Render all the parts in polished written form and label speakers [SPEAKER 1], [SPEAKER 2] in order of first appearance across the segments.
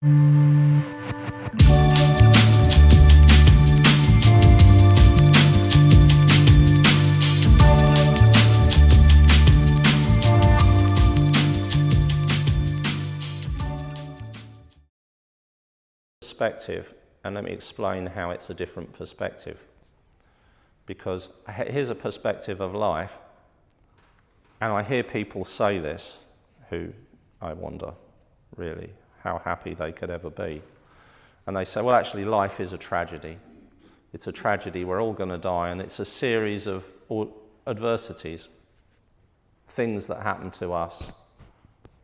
[SPEAKER 1] Perspective, and let me explain how it's a different perspective. Because here's a perspective of life, and I hear people say this, who I wonder really how happy they could ever be. And they say, well, actually life is a tragedy. It's a tragedy, we're all going to die, and it's a series of adversities, things that happen to us.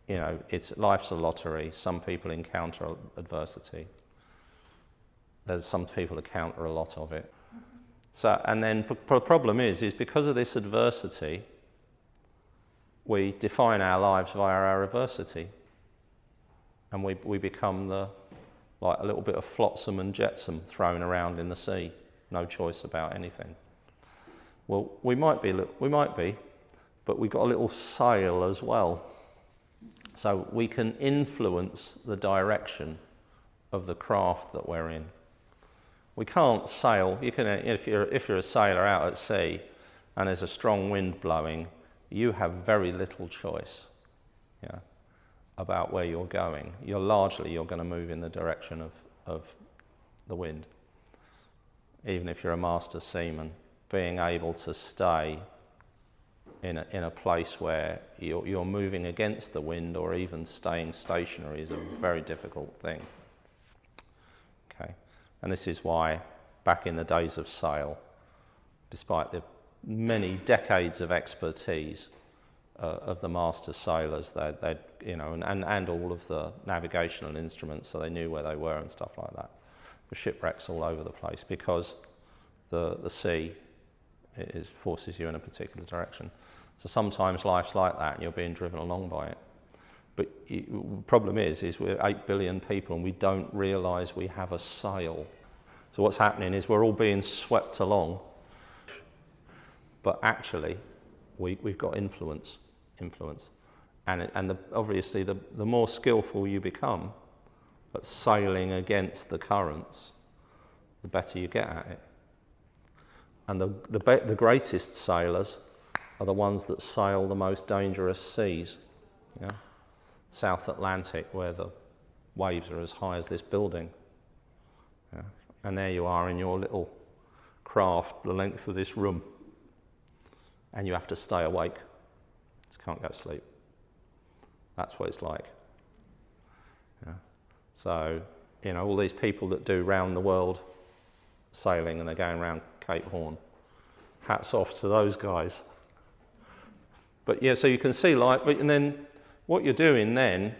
[SPEAKER 1] You know, life's a lottery. Some people encounter adversity. There's some people that counter a lot of it. So, and then the problem is because of this adversity, we define our lives via our adversity, and we become like a little bit of flotsam and jetsam thrown around in the sea, no choice about anything. Well, we might be, but we've got a little sail as well, so we can influence the direction of the craft that we're in. We can't sail. You can, if you're a sailor out at sea and there's a strong wind blowing, you have very little choice, yeah, about where you're going. You're going to move in the direction of the wind. Even if you're a master seaman, being able to stay in a place where you're moving against the wind or even staying stationary is a very difficult thing. Okay. And this is why, back in the days of sail, despite the many decades of expertise of the master sailors, they you know, and all of the navigational instruments, so they knew where they were and stuff like that. The shipwrecks all over the place because the sea forces you in a particular direction. So sometimes life's like that, and you're being driven along by it. But the problem is we're 8 billion people and we don't realise we have a sail. So what's happening is we're all being swept along, but actually we've got influence. And obviously the more skillful you become at sailing against the currents, the better you get at it. And the greatest sailors are the ones that sail the most dangerous seas. Yeah? South Atlantic, where the waves are as high as this building. Yeah. And there you are in your little craft, the length of this room, and you have to stay awake. You can't go to sleep. That's what it's like. Yeah. So, you know, all these people that do round the world sailing and they're going around Cape Horn, hats off to those guys. But yeah, so you can see and then what you're doing then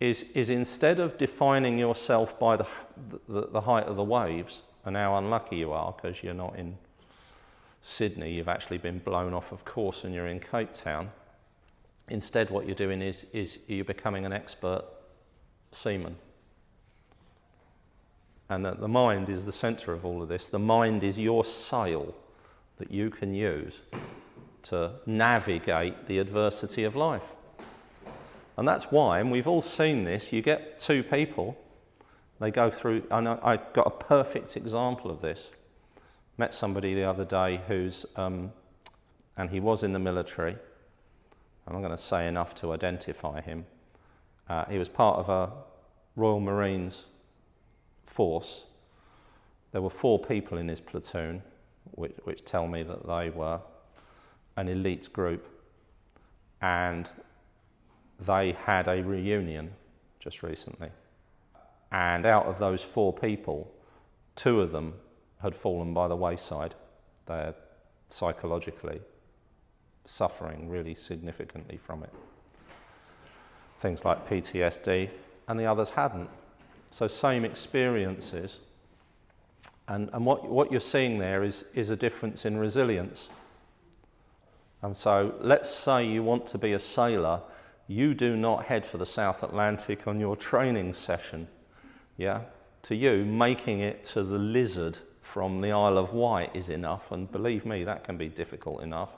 [SPEAKER 1] is instead of defining yourself by the height of the waves and how unlucky you are because you're not in Sydney, you've actually been blown off of course and you're in Cape Town. Instead what you're doing is you're becoming an expert seaman. And the mind is the centre of all of this. The mind is your sail that you can use to navigate the adversity of life. And that's why, and we've all seen this, you get two people, they go through, and I've got a perfect example of this. Met somebody the other day who's, and he was in the military. I'm not going to say enough to identify him. He was part of a Royal Marines force. There were 4 people in his platoon, which tell me that they were an elite group. And they had a reunion just recently. And out of those 4 people, 2 of them had fallen by the wayside. They're psychologically suffering really significantly from it. Things like PTSD, and the others hadn't. So same experiences. And what you're seeing there is a difference in resilience. And so let's say you want to be a sailor. You do not head for the South Atlantic on your training session. Yeah? To you, making it to the Lizard from the Isle of Wight is enough, and believe me, that can be difficult enough.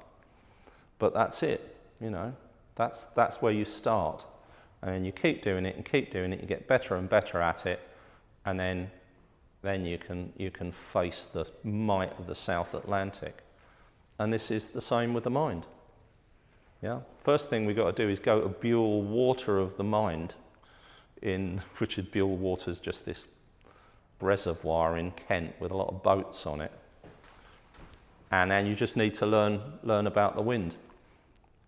[SPEAKER 1] But that's it, you know. That's where you start. And then you keep doing it and keep doing it, you get better and better at it, and then you can face the might of the South Atlantic. And this is the same with the mind. Yeah? First thing we've got to do is go to Buell Water of the mind, which is Buell Water is just this reservoir in Kent with a lot of boats on it. And then you just need to learn about the wind.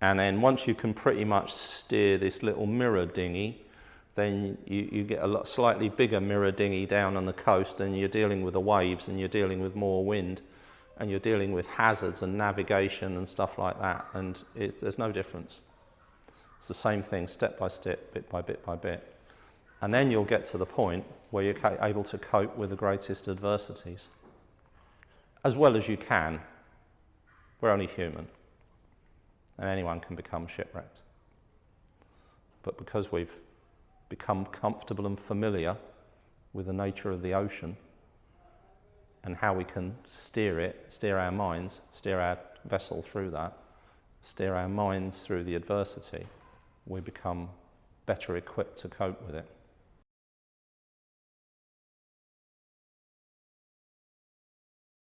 [SPEAKER 1] And then once you can pretty much steer this little mirror dinghy, then you get a slightly bigger mirror dinghy down on the coast, and you're dealing with the waves, and you're dealing with more wind, and you're dealing with hazards and navigation and stuff like that, and there's no difference. It's the same thing, step by step, bit by bit by bit. And then you'll get to the point where you're able to cope with the greatest adversities, as well as you can. We're only human, and anyone can become shipwrecked. But because we've become comfortable and familiar with the nature of the ocean and how we can steer our minds, steer our vessel through that, steer our minds through the adversity, we become better equipped to cope with it.